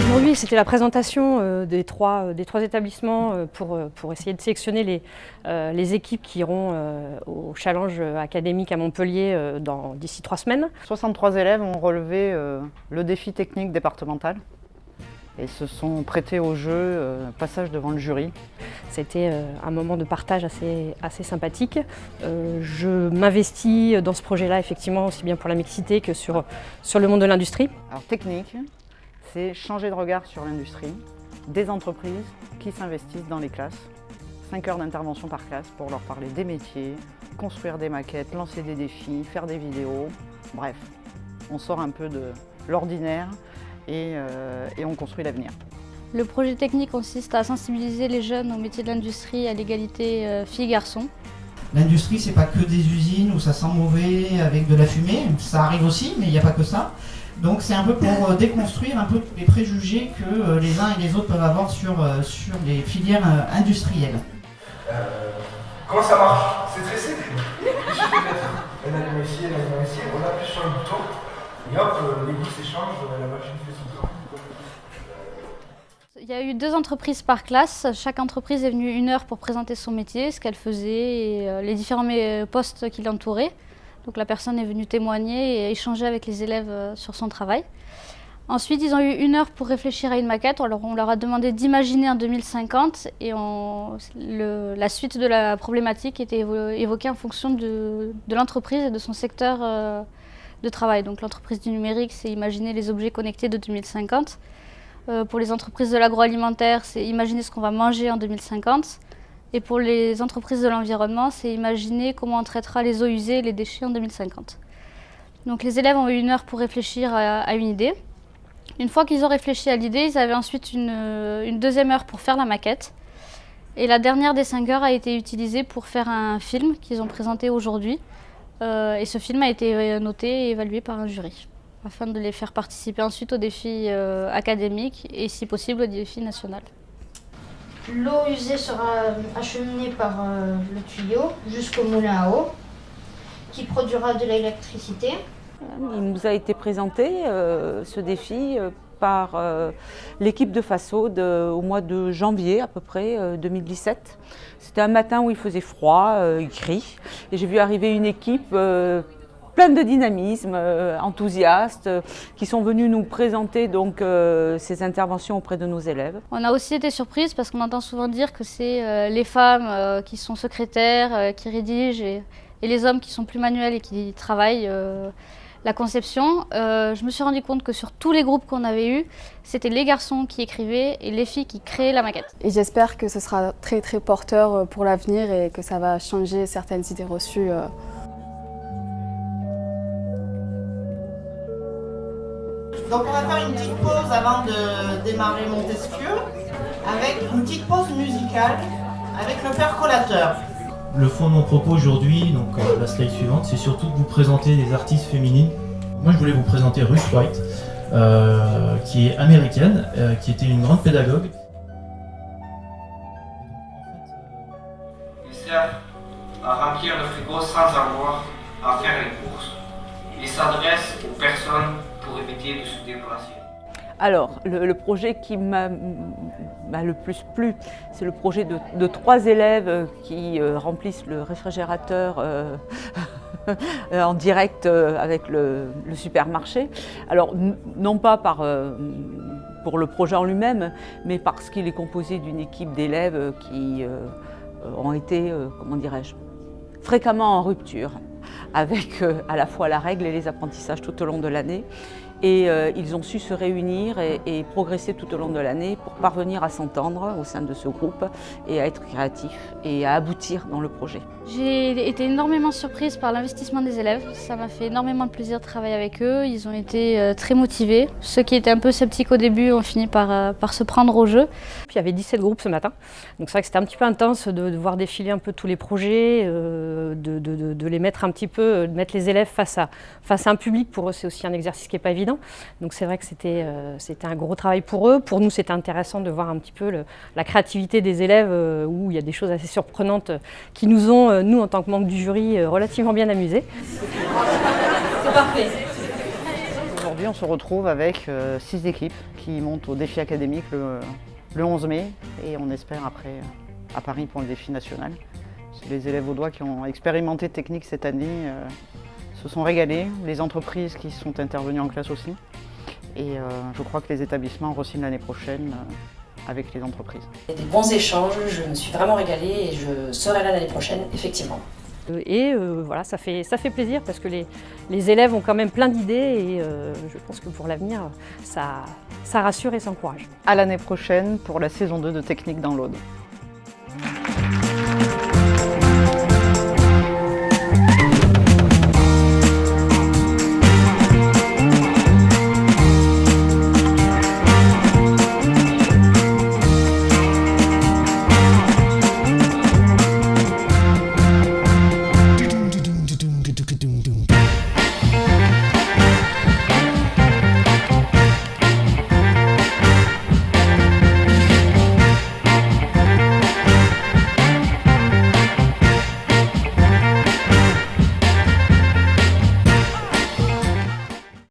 Aujourd'hui, c'était la présentation des trois établissements pour essayer de sélectionner les équipes qui iront au challenge académique à Montpellier d'ici 3 semaines. 63 élèves ont relevé le défi technique départemental et se sont prêtés au jeu, passage devant le jury. C'était un moment de partage assez sympathique. Je m'investis dans ce projet-là effectivement aussi bien pour la mixité que sur le monde de l'industrie. Alors technique, c'est changer de regard sur l'industrie, des entreprises qui s'investissent dans les classes. 5 heures d'intervention par classe pour leur parler des métiers, construire des maquettes, lancer des défis, faire des vidéos. Bref, on sort un peu de l'ordinaire et on construit l'avenir. Le projet technique consiste à sensibiliser les jeunes aux métiers de l'industrie et à l'égalité filles-garçons. L'industrie, c'est pas que des usines où ça sent mauvais avec de la fumée, ça arrive aussi, mais il n'y a pas que ça. Donc c'est un peu pour déconstruire un peu tous les préjugés que les uns et les autres peuvent avoir sur les filières industrielles. Comment ça marche? C'est très simple. Il suffit de mettre un aliment ici, on appuie sur le bouton et hop, les bouts s'échangent, la machine fait son travail. Il y a eu 2 entreprises par classe. Chaque entreprise est venue 1 heure pour présenter son métier, ce qu'elle faisait et les différents postes qui l'entouraient. Donc la personne est venue témoigner et échanger avec les élèves sur son travail. Ensuite, ils ont eu 1 heure pour réfléchir à une maquette. Alors, on leur a demandé d'imaginer en 2050 et la suite de la problématique était évoquée en fonction de l'entreprise et de son secteur de travail. Donc l'entreprise du numérique, c'est imaginer les objets connectés de 2050. Pour les entreprises de l'agroalimentaire, c'est imaginer ce qu'on va manger en 2050. Et pour les entreprises de l'environnement, c'est imaginer comment on traitera les eaux usées et les déchets en 2050. Donc les élèves ont eu 1 heure pour réfléchir à une idée. Une fois qu'ils ont réfléchi à l'idée, ils avaient ensuite une 2e heure pour faire la maquette. Et la dernière des 5 heures a été utilisée pour faire un film qu'ils ont présenté aujourd'hui. Et ce film a été noté et évalué par un jury, afin de les faire participer ensuite au défi académique et si possible au défi national. L'eau usée sera acheminée par le tuyau jusqu'au moulin à eau qui produira de l'électricité. Il nous a été présenté ce défi par l'équipe de Fassaude au mois de janvier à peu près 2017. C'était un matin où il faisait froid, gris, et j'ai vu arriver une équipe pleine de dynamisme, enthousiastes, qui sont venus nous présenter donc ces interventions auprès de nos élèves. On a aussi été surprise parce qu'on entend souvent dire que c'est les femmes qui sont secrétaires, qui rédigent, et les hommes qui sont plus manuels et qui travaillent la conception. Je me suis rendu compte que sur tous les groupes qu'on avait eus, c'était les garçons qui écrivaient et les filles qui créaient la maquette. Et j'espère que ce sera très très porteur pour l'avenir et que ça va changer certaines idées reçues. Donc on va faire une petite pause avant de démarrer Montesquieu, avec une petite pause musicale avec le percolateur. Le fond de mon propos aujourd'hui, donc la slide suivante, c'est surtout de vous présenter des artistes féminines. Moi je voulais vous présenter Ruth White, qui est américaine, qui était une grande pédagogue. Il sert à remplir le frigo sans avoir à faire les courses. Il s'adresse aux personnes pour éviter de se déplacer. Alors, le projet qui m'a le plus plu, c'est le projet de 3 élèves qui remplissent le réfrigérateur en direct avec le supermarché. Alors, non pas pour le projet en lui-même, mais parce qu'il est composé d'une équipe d'élèves qui ont été, comment dirais-je, fréquemment en rupture avec à la fois la règle et les apprentissages tout au long de l'année. Et ils ont su se réunir et progresser tout au long de l'année pour parvenir à s'entendre au sein de ce groupe et à être créatifs et à aboutir dans le projet. J'ai été énormément surprise par l'investissement des élèves. Ça m'a fait énormément de plaisir de travailler avec eux. Ils ont été très motivés. Ceux qui étaient un peu sceptiques au début ont fini par se prendre au jeu. Puis il y avait 17 groupes ce matin. Donc c'est vrai que c'était un petit peu intense de voir défiler un peu tous les projets, de les mettre un petit peu, de mettre les élèves face à un public. Pour eux, c'est aussi un exercice qui n'est pas évident. enseignants. Donc c'est vrai que c'était un gros travail pour eux. Pour nous, c'était intéressant de voir un petit peu la créativité des élèves, où il y a des choses assez surprenantes qui nous ont, nous en tant que membre du jury, relativement bien amusés. C'est parfait. Aujourd'hui, on se retrouve avec 6 équipes qui montent au défi académique le 11 mai et on espère après à Paris pour le défi national. Les élèves vaudois qui ont expérimenté technique cette année se sont régalés, les entreprises qui sont intervenues en classe aussi. Et je crois que les établissements re-signent l'année prochaine avec les entreprises. Il y a des bons échanges, je me suis vraiment régalée et je serai là l'année prochaine, effectivement. Et voilà, ça fait plaisir parce que les élèves ont quand même plein d'idées et je pense que pour l'avenir, ça rassure et s'encourage. À l'année prochaine pour la saison 2 de Technique dans l'Aude.